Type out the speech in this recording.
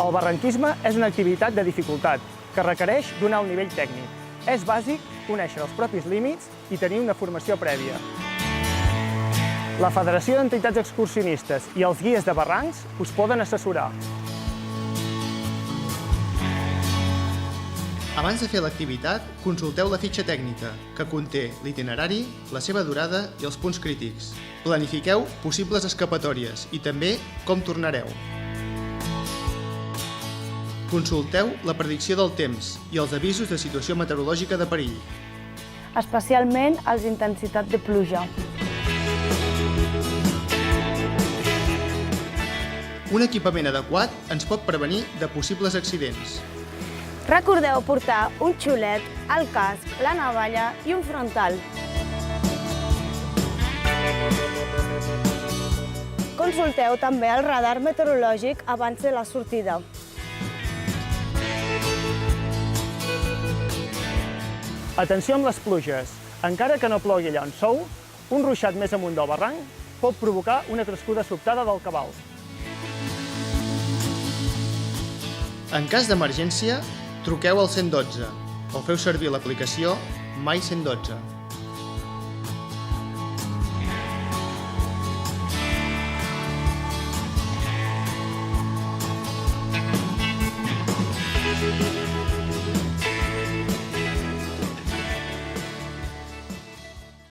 El barranquisme és una activitat de dificultat que requereix d'un alt nivell tècnic. És bàsic conèixer els propis límits i tenir una formació prèvia. La Federació d'Entitats Excursionistes i els guies de barrancs us poden assessorar. Abans de fer l'activitat, consulteu la fitxa tècnica, que conté l'itinerari, la seva durada i els punts crítics. Planifiqueu possibles escapatòries i també com tornareu. Consulteu la predicció del temps i els avisos de situació meteorològica de perill. Especialment els d'intensitat de pluja. Un equipament adequat ens pot prevenir de possibles accidents. Recordeu portar un xulet, el casc, la navalla i un frontal. Consulteu també el radar meteorològic abans de la sortida. Atenció amb les pluges. Encara que no plogui allà on sou, un ruixat més amunt del barranc pot provocar una crescuda sobtada del cabal. En cas d'emergència, truqueu al 112 o feu servir l'aplicació My 112.